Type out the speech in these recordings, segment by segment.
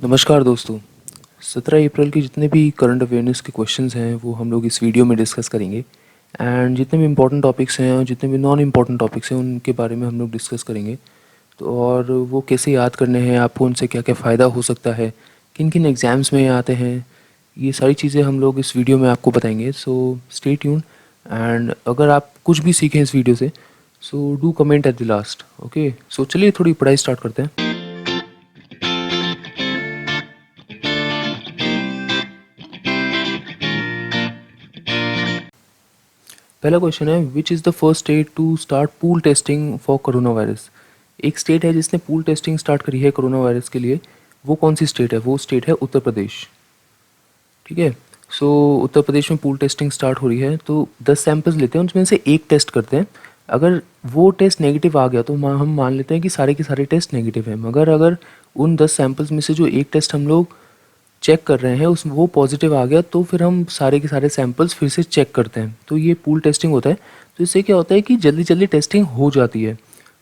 नमस्कार दोस्तों। 17 अप्रैल के जितने भी करंट अवेयरनेस के क्वेश्चंस हैं वो हम लोग इस वीडियो में डिस्कस करेंगे। एंड जितने भी इम्पोर्टेंट टॉपिक्स हैं और जितने भी नॉन इम्पोर्टेंट टॉपिक्स हैं उनके बारे में हम लोग डिस्कस करेंगे। तो और वो कैसे याद करने हैं, आपको उनसे क्या क्या फ़ायदा हो सकता है, किन किन एग्ज़ाम्स में ये आते हैं, ये सारी चीज़ें हम लोग इस वीडियो में आपको बताएंगे। So stay tune. एंड अगर आप कुछ भी सीखें इस वीडियो से so do comment at the last. Okay, so चलिए थोड़ी पढ़ाई स्टार्ट करते हैं। पहला क्वेश्चन है, which is the first state to start pool testing for coronavirus. एक स्टेट है जिसने पूल टेस्टिंग स्टार्ट करी है कोरोना वायरस के लिए। वो कौन सी स्टेट है? वो स्टेट है उत्तर प्रदेश। ठीक है। सो उत्तर प्रदेश में पूल टेस्टिंग स्टार्ट हो रही है। तो 10 सैंपल्स लेते हैं, उनमें से एक टेस्ट करते हैं। अगर वो टेस्ट नेगेटिव आ गया तो हम मान लेते हैं कि सारे के सारे टेस्ट नेगेटिव हैं। मगर अगर उन 10 सैंपल्स में से जो एक टेस्ट हम लोग चेक कर रहे हैं उस वो पॉजिटिव आ गया तो फिर हम सारे के सारे सैंपल्स फिर से चेक करते हैं। तो ये पूल टेस्टिंग होता है। तो इससे क्या होता है कि जल्दी जल्दी टेस्टिंग हो जाती है।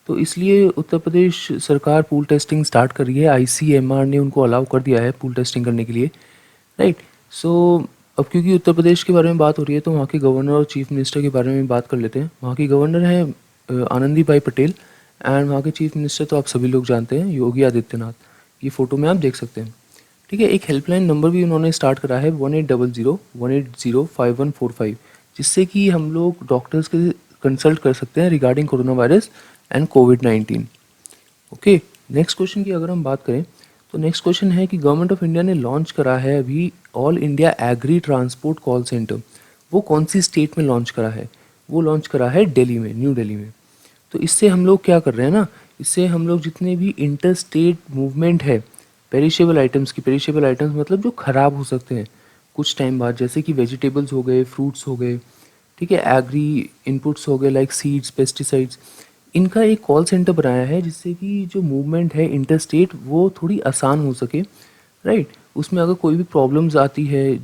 तो इसलिए उत्तर प्रदेश सरकार पूल टेस्टिंग स्टार्ट कर रही है। आईसीएमआर ने उनको अलाउ कर दिया है पूल टेस्टिंग करने के लिए। राइट। सो अब क्योंकि उत्तर प्रदेश के बारे में बात हो रही है तो वहाँ के गवर्नर और चीफ मिनिस्टर के बारे में बात कर लेते हैं। वहाँ की गवर्नर है आनंदीबाई पटेल। एंड वहाँ के चीफ मिनिस्टर तो आप सभी लोग जानते हैं, योगी आदित्यनाथ। ये फ़ोटो में आप देख सकते हैं। ठीक है। एक हेल्पलाइन नंबर भी उन्होंने स्टार्ट करा है 1800 180 5145, जिससे कि हम लोग डॉक्टर्स के कंसल्ट कर सकते हैं regarding corona virus and covid. Okay. Next question की अगर हम बात करें तो नेक्स्ट क्वेश्चन है कि गवर्नमेंट ऑफ इंडिया ने लॉन्च करा है अभी All India agri transport call centre. वो कौन सी स्टेट में लॉन्च करा है? वो लॉन्च करा है दिल्ली में, न्यू दिल्ली में। तो इससे हम लोग क्या कर रहे हैं ना, इससे हम लोग जितने भी इंटर स्टेट मूवमेंट है पेरिशेबल आइटम्स की, पेरिशेबल आइटम्स मतलब जो ख़राब हो सकते हैं कुछ टाइम बाद, जैसे कि वेजिटेबल्स हो गए, फ्रूट्स हो गए, ठीक है, एग्री इनपुट्स हो गए लाइक सीड्स, पेस्टिसाइड्स, इनका एक कॉल सेंटर बनाया है जिससे कि जो मूवमेंट है इंटर स्टेट वो थोड़ी आसान हो सके। राइट। उसमें अगर कोई भी प्रॉब्लम्स आती है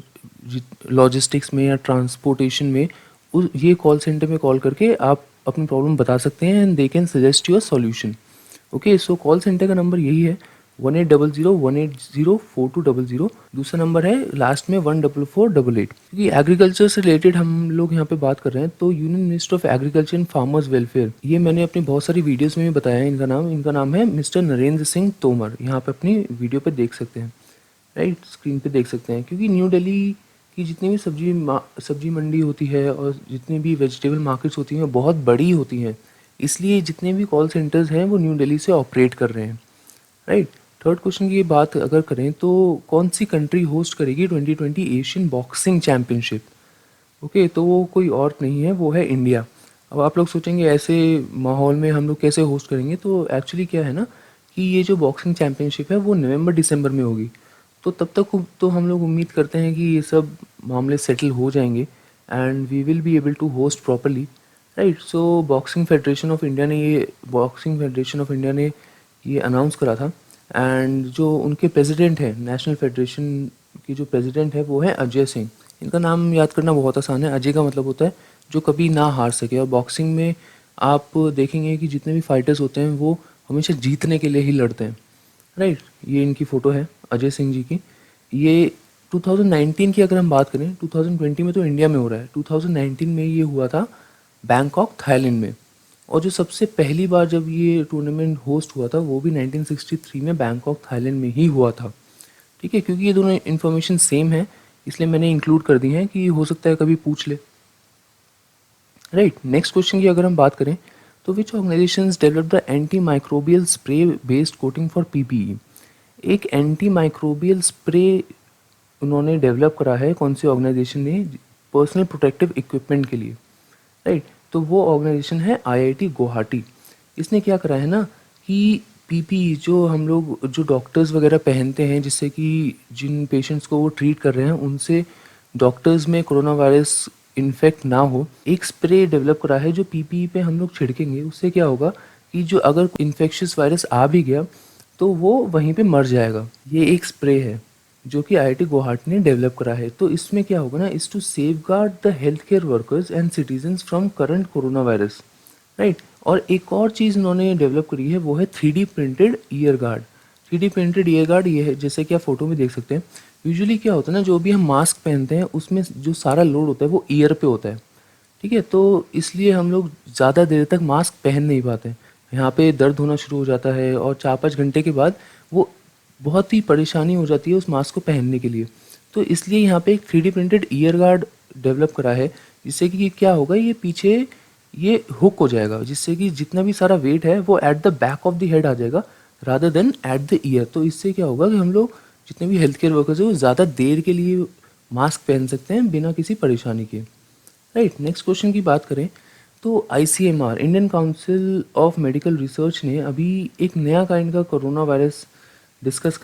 लॉजिस्टिक्स में या ट्रांसपोर्टेशन में, उस ये कॉल सेंटर में कॉल करके आप अपनी प्रॉब्लम बता सकते हैं and they can suggest you a solution. Okay. So call centre का नंबर यही है 1800 180 4200। दूसरा नंबर है लास्ट में 14488। क्योंकि एग्रीकल्चर से रिलेटेड हम लोग यहाँ पे बात कर रहे हैं तो union minister of agriculture and farmers welfare, ये मैंने अपनी बहुत सारी वीडियोस में भी बताया है। इनका नाम है मिस्टर नरेंद्र सिंह तोमर। यहाँ पे अपनी वीडियो पे देख सकते हैं। राइट, स्क्रीन पे देख सकते हैं। क्योंकि न्यू दिल्ली की जितनी भी सब्जी मंडी होती है और जितनी भी वेजिटेबल मार्केट्स होती हैं बहुत बड़ी होती हैं, इसलिए जितने भी कॉल सेंटर्स हैं वो न्यू दिल्ली से ऑपरेट कर रहे हैं। राइट। थर्ड क्वेश्चन की बात अगर करें तो कौन सी कंट्री होस्ट करेगी 2020 एशियन बॉक्सिंग चैम्पियनशिप? ओके, तो वो कोई और नहीं है, वो है इंडिया। अब आप लोग सोचेंगे ऐसे माहौल में हम लोग कैसे होस्ट करेंगे, तो एक्चुअली क्या है ना कि ये जो बॉक्सिंग चैम्पियनशिप है वो नवंबर दिसंबर में होगी। तो तब तक तो हम लोग उम्मीद करते हैं कि ये सब मामले सेटल हो जाएंगे and we will be able to host properly. Right. So boxing federation of India ने ये अनाउंस करा था। एंड जो उनके प्रेसिडेंट हैं नेशनल फेडरेशन के, जो प्रेसिडेंट है वो है अजय सिंह। इनका नाम याद करना बहुत आसान है। अजय का मतलब होता है जो कभी ना हार सके। और बॉक्सिंग में आप देखेंगे कि जितने भी फाइटर्स होते हैं वो हमेशा जीतने के लिए ही लड़ते हैं। राइट। ये इनकी फ़ोटो है अजय सिंह जी की। ये 2019 की अगर हम बात करें, 2020 में तो इंडिया में हो रहा है, 2019 में ये हुआ था बैंकॉक थाईलैंड में। और जो सबसे पहली बार जब ये टूर्नामेंट होस्ट हुआ था वो भी 1963 में बैंकॉक थाईलैंड में ही हुआ था। ठीक है। क्योंकि ये दोनों इन्फॉर्मेशन सेम है इसलिए मैंने इंक्लूड कर दी है कि हो सकता है कभी पूछ ले। राइट। नेक्स्ट क्वेश्चन की अगर हम बात करें तो which organisations develop the antimicrobial spray based coating for PPE. एक एंटी माइक्रोबियल स्प्रे उन्होंने डेवलप करा है, कौन सी ऑर्गेनाइजेशन ने, पर्सनल प्रोटेक्टिव इक्विपमेंट के लिए। राइट। तो वो ऑर्गेनाइजेशन है आईआईटी गुवाहाटी। इसने क्या करा है ना कि पीपी जो हम लोग जो डॉक्टर्स वगैरह पहनते हैं जिससे कि जिन पेशेंट्स को वो ट्रीट कर रहे हैं उनसे डॉक्टर्स में कोरोना वायरस इन्फेक्ट ना हो, एक स्प्रे डेवलप करा है जो पीपी पे हम लोग छिड़केंगे। उससे क्या होगा कि जो अगर इन्फेक्शियस वायरस आ भी गया तो वो वहीं पे मर जाएगा। ये एक स्प्रे है जो कि आईआईटी गुवाहाटी ने डेवलप करा है। तो इसमें क्या होगा ना, is to safeguard the health care workers and citizens from current corona virus. Right. और एक और चीज़ उन्होंने डेवलप करी है वो है 3D printed year guard. 3D printed year guard ये है, जैसे कि आप फोटो में देख सकते हैं। यूजुअली क्या होता है ना, जो भी हम मास्क पहनते हैं उसमें जो सारा लोड होता है वो ईयर पे होता है, ठीक है। तो इसलिए हम लोग ज़्यादा देर तक मास्क पहन नहीं पाते, यहाँ पे दर्द होना शुरू हो जाता है और 4-5 घंटे के बाद वो बहुत ही परेशानी हो जाती है उस मास्क को पहनने के लिए। तो इसलिए यहाँ पे एक 3D printed year guard develop करा है, जिससे कि क्या होगा, ये पीछे ये हुक हो जाएगा, जिससे कि जितना भी सारा वेट है वो at the back of the head आ जाएगा rather than at the ear. तो इससे क्या होगा कि हम लोग जितने भी हेल्थ केयर वर्कर्स हैं वो ज़्यादा देर के लिए मास्क पहन सकते हैं बिना किसी परेशानी के। राइट, नेक्स्ट क्वेश्चन की बात करें तो ICMR, Indian council of medical research ने अभी एक नया काइंड का कोरोना वायरस डिस्कवर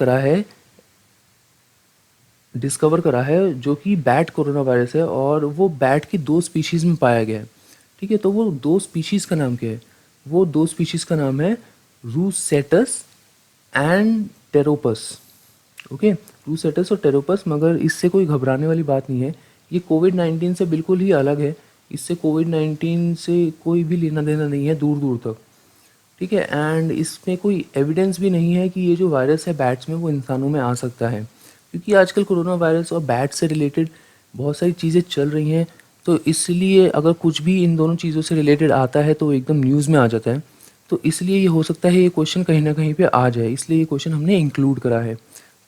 करा है जो कि बैट कोरोना वायरस है, और वो बैट की 2 स्पीशीज़ में पाया गया है, ठीक है। तो वो 2 स्पीशीज़ का नाम क्या है? वो 2 स्पीशीज़ का नाम है रूसेटस एंड टेरोपस। ओके, रूसेटस और टेरोपस, मगर इससे कोई घबराने वाली बात नहीं है। ये कोविड-19 से बिल्कुल ही अलग है। इससे कोविड-19 से कोई भी लेना देना नहीं है दूर दूर तक, ठीक है। एंड इसमें कोई एविडेंस भी नहीं है कि ये जो वायरस है बैट्स में वो इंसानों में आ सकता है, क्योंकि आजकल कोरोना वायरस और बैट से रिलेटेड बहुत सारी चीज़ें चल रही हैं। तो इसलिए अगर कुछ भी इन दोनों चीज़ों से रिलेटेड आता है तो एकदम न्यूज़ में आ जाता है। तो इसलिए ये हो सकता है ये क्वेश्चन कहीं ना कहीं पे आ जाए, इसलिए ये क्वेश्चन हमने इंक्लूड करा है।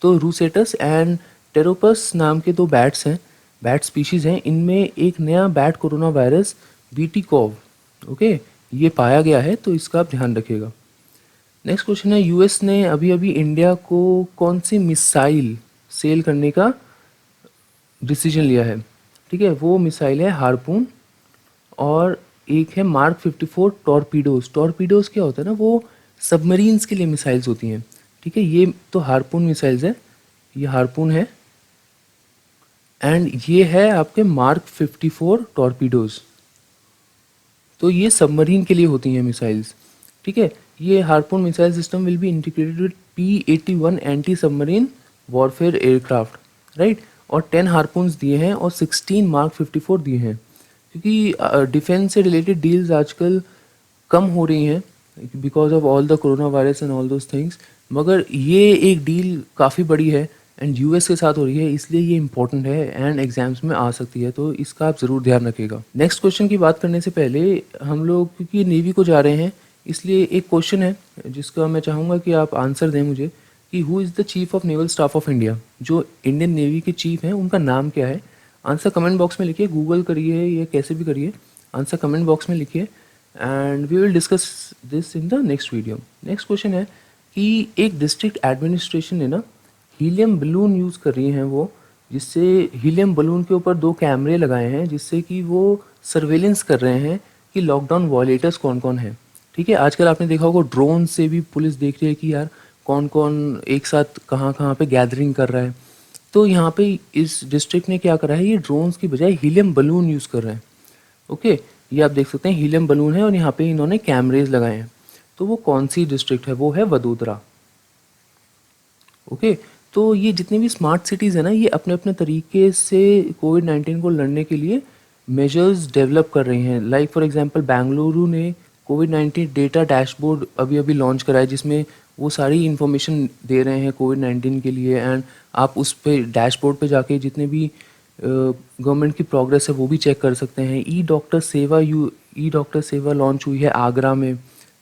तो रूसेटस एंड टेरोपस नाम के 2 बैट्स हैं, बैट स्पीशीज़ हैं। इनमें एक नया bat coronavirus BT CoV, okay, ये पाया गया है, तो इसका आप ध्यान रखिएगा। नेक्स्ट क्वेश्चन है, यूएस ने अभी अभी इंडिया को कौन सी मिसाइल सेल करने का डिसीजन लिया है? ठीक है, वो मिसाइल है हार्पून, और एक है मार्क 54 टॉर्पीडोज। टॉर्पीडोज क्या होता है ना, वो सबमरीन्स के लिए मिसाइल्स होती हैं, ठीक है। ये तो हार्पून मिसाइल्स है, ये हार्पून है, एंड ये है आपके मार्क 54 टॉर्पीडोज। तो ये सबमरीन के लिए होती हैं मिसाइल्स, ठीक है। ये harpoon missile system will be integrated with P-81 anti submarine warfare aircraft, right. और 10 हार्पून्स दिए हैं और 16 मार्क 54 दिए हैं, क्योंकि डिफेंस से रिलेटेड डील्स आजकल कम हो रही हैं because of all the corona virus and all those things, मगर ये एक डील काफ़ी बड़ी है एंड यूएस के साथ हो रही है, इसलिए ये इंपॉर्टेंट है एंड एग्जाम्स में आ सकती है, तो इसका आप ज़रूर ध्यान रखिएगा। नेक्स्ट क्वेश्चन की बात करने से पहले हम लोग, क्योंकि नेवी को जा रहे हैं, इसलिए एक क्वेश्चन है जिसका मैं चाहूँगा कि आप आंसर दें मुझे, कि who is the chief of naval staff of India? जो इंडियन नेवी के चीफ हैं उनका नाम क्या है? आंसर कमेंट बॉक्स में लिखिए, गूगल करिए या कैसे भी करिए, आंसर कमेंट बॉक्स में लिखिए and we will discuss this in the next video. Next question है कि एक डिस्ट्रिक्ट एडमिनिस्ट्रेशन ने ना हीलियम बलून यूज़ कर रही हैं वो, जिससे हीलियम बलून के ऊपर 2 कैमरे लगाए हैं जिससे कि वो सर्वेलेंस कर रहे हैं कि लॉकडाउन वॉयलेटर्स कौन कौन हैं, ठीक है। आजकल आपने देखा होगा ड्रोन से भी पुलिस देख रही है कि यार कौन कौन एक साथ कहाँ कहाँ पे गैदरिंग कर रहा है। तो यहाँ पे इस डिस्ट्रिक्ट ने क्या करा है, ये ड्रोन्स की बजाय हीलियम बलून यूज़ कर रहे हैं, ओके। ये आप देख सकते हैं हीलियम बलून है और यहाँ पे इन्होंने कैमरेज लगाए हैं। तो वो कौन सी डिस्ट्रिक्ट है? वो है वडोदरा, ओके। तो ये जितनी भी स्मार्ट सिटीज़ है ना, ये अपने अपने तरीके से कोविड-19 को लड़ने के लिए मेजर्स डेवलप कर रही हैं। लाइक फॉर एग्जांपल बेंगलुरु ने कोविड-19 डेटा डैशबोर्ड अभी अभी लॉन्च करा है, जिसमें वो सारी इन्फॉर्मेशन दे रहे हैं कोविड-19 के लिए, एंड आप उस पे डैशबोर्ड पे जाके जितने भी गवर्नमेंट की प्रोग्रेस है वो भी चेक कर सकते हैं। ई डॉक्टर सेवा लॉन्च हुई है आगरा में।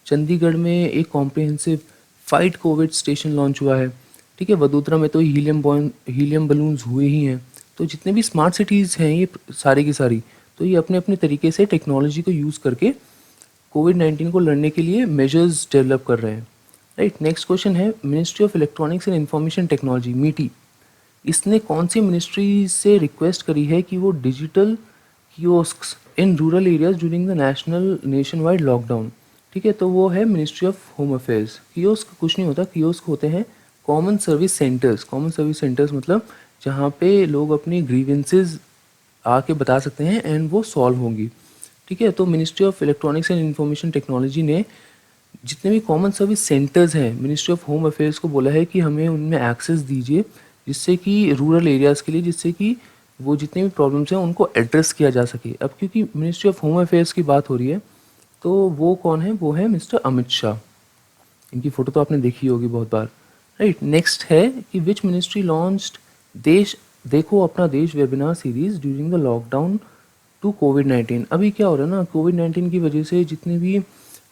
चंडीगढ़ में एक comprehensive fight Covid station launch हुआ है, ठीक है। वडोदरा में तो हीलियम बलून्स हुए ही हैं। तो जितने भी स्मार्ट सिटीज़ हैं ये सारी की सारी, तो ये अपने अपने तरीके से टेक्नोलॉजी को यूज़ करके कोविड-19 को लड़ने के लिए मेजर्स डेवलप कर रहे हैं, राइट। नेक्स्ट क्वेश्चन है, Ministry of electronics and information technology मीटी, इसने कौन सी मिनिस्ट्री से रिक्वेस्ट करी है कि वो digital kiosks in rural areas during the nationwide lockdown, ठीक है। तो वो है Ministry of Home Affairs. Kiosk कुछ नहीं होता, कियोस्क होते हैं common service centres. Common service centres मतलब जहाँ पे लोग अपनी ग्रीवेंसेस आके बता सकते हैं एंड वो सॉल्व होंगी, ठीक है। तो ministry of electronics and information technology ने जितने भी कॉमन सर्विस सेंटर्स हैं, मिनिस्ट्री ऑफ होम अफेयर्स को बोला है कि हमें उनमें एक्सेस दीजिए, जिससे कि रूरल एरियाज़ के लिए, जिससे कि वो जितने भी प्रॉब्लम्स हैं उनको एड्रेस किया जा सके। अब क्योंकि मिनिस्ट्री ऑफ होम अफेयर्स की बात हो रही है, तो वो कौन है? वो है मिस्टर अमित शाह। इनकी फ़ोटो तो आपने देखी होगी बहुत बार, राइट। नेक्स्ट है कि विच मिनिस्ट्री लॉन्च्ड देश Dekho Apna Desh webinar series during the lockdown to कोविड-19। अभी क्या हो रहा है ना, कोविड-19 की वजह से जितनी भी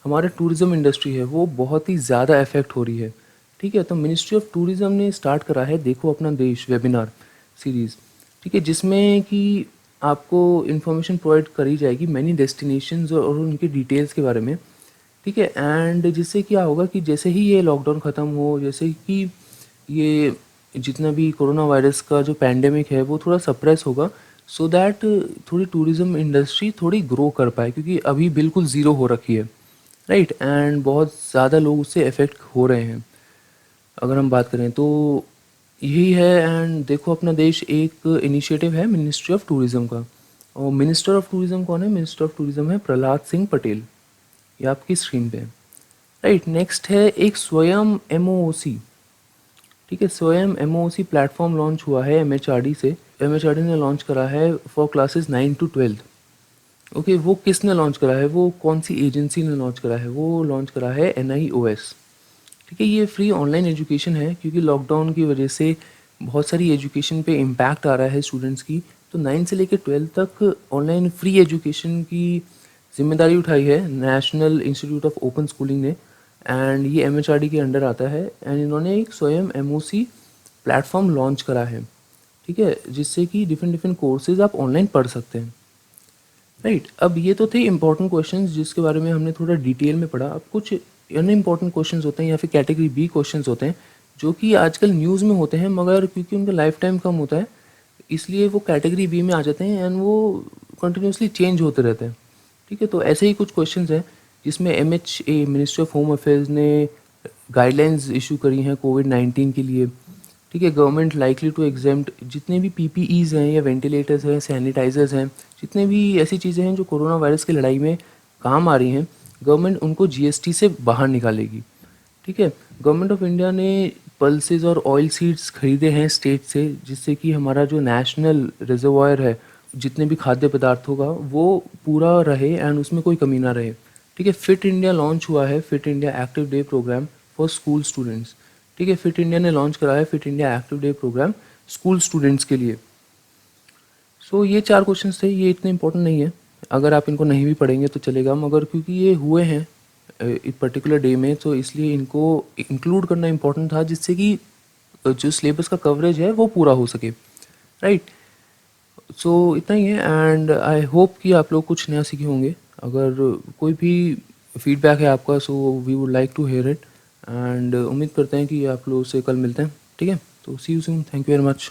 हमारा टूरिज्म इंडस्ट्री है वो बहुत ही ज़्यादा इफेक्ट हो रही है। ठीक है, तो मिनिस्ट्री ऑफ टूरिज्म ने स्टार्ट करा है देखो अपना देश वेबिनार सीरीज़। ठीक है, जिसमें कि आपको इन्फॉर्मेशन प्रोवाइड करी जाएगी मैनी डेस्टिनेशंस और उनके डिटेल्स के बारे में। ठीक है, एंड जिससे क्या होगा कि जैसे ही ये लॉकडाउन ख़त्म हो, जैसे कि ये जितना भी कोरोना वायरस का जो पैंडेमिक है वो थोड़ा सप्रेस होगा, सो दैट थोड़ी टूरिज़्म इंडस्ट्री थोड़ी ग्रो कर पाए, क्योंकि अभी बिल्कुल ज़ीरो हो रखी है। राइट, एंड बहुत ज़्यादा लोग उससे अफेक्ट हो रहे हैं अगर हम बात करें तो। यही है। एंड देखो अपना देश एक इनिशिएटिव है मिनिस्ट्री ऑफ टूरिज़्म का, और मिनिस्टर ऑफ टूरिज़्म कौन है? मिनिस्टर ऑफ टूरिज़्म है प्रहलाद सिंह पटेल। ये आपकी स्क्रीन पे है। राइट, नेक्स्ट है एक स्वयं एमओओसी। ठीक है, स्वयं एमओओसी प्लेटफॉर्म लॉन्च हुआ है एमएचआरडी से। एमएचआरडी ने लॉन्च करा है फॉर क्लासेस 9 to 12। ओके, वो किसने लॉन्च करा है, वो कौन सी एजेंसी ने लॉन्च करा है? वो लॉन्च करा है एनआईओएस। ठीक है, ये फ्री ऑनलाइन एजुकेशन है, क्योंकि लॉकडाउन की वजह से बहुत सारी एजुकेशन पे इम्पैक्ट आ रहा है स्टूडेंट्स की। तो 9 से लेकर 12 तक ऑनलाइन फ्री एजुकेशन की जिम्मेदारी उठाई है national institute of open schooling ने, एंड ये एमएचआरडी के अंडर आता है। एंड इन्होंने एक स्वयं एमओसी प्लेटफॉर्म लॉन्च करा है। ठीक है, जिससे कि डिफरेंट डिफरेंट कोर्सेज आप ऑनलाइन पढ़ सकते हैं। राइट, अब ये तो थे इंपॉर्टेंट क्वेश्चंस जिसके बारे में हमने थोड़ा डिटेल में पढ़ा। अब कुछ अनइम्पॉर्टेंट क्वेश्चंस होते हैं या फिर कैटेगरी बी क्वेश्चंस होते हैं, जो कि आजकल न्यूज़ में होते हैं, मगर क्योंकि उनका लाइफ टाइम कम होता है इसलिए वो कैटेगरी बी में आ जाते हैं, एंड वो कंटिन्यूसली चेंज होते रहते हैं। ठीक है, तो ऐसे ही कुछ क्वेश्चंस हैं जिसमें MHA ministry of Home affairs ने गाइडलाइंस इशू करी हैं कोविड-19 के लिए। ठीक है, गवर्नमेंट लाइकली टू एग्जेम्प्ट जितने भी पीपीईज हैं या वेंटिलेटर्स हैं, सैनिटाइजर्स हैं, जितने भी ऐसी चीज़ें हैं जो कोरोना वायरस की लड़ाई में काम आ रही हैं, गवर्नमेंट उनको जीएसटी से बाहर निकालेगी। ठीक है, गवर्नमेंट ऑफ इंडिया ने पल्सेस और ऑयल सीड्स खरीदे हैं स्टेट से, जिससे कि हमारा जो नेशनल रिजर्वायर है जितने भी खाद्य पदार्थों का वो पूरा रहे एंड उसमें कोई कमी ना रहे। ठीक है, फिट इंडिया लॉन्च हुआ है, fit India active day programme for school students. ठीक है, फिट इंडिया ने लॉन्च करा है fit India active day programme school students के लिए। सो ये 4 क्वेश्चंस थे, ये इतने इंपॉर्टेंट नहीं है, अगर आप इनको नहीं भी पढ़ेंगे तो चलेगा, मगर क्योंकि ये हुए हैं एक पर्टिकुलर डे में तो इसलिए इनको इंक्लूड करना इम्पोर्टेंट था, जिससे कि जो सिलेबस का कवरेज है वो पूरा हो सके। राइट, सो इतना ही है, एंड आई होप कि आप लोग कुछ नया सीखे होंगे। अगर कोई भी फीडबैक है आपका, so we would like to hear it, and उम्मीद करते हैं कि आप लोग से कल मिलते हैं। ठीक है, तो see you soon, thank you very much.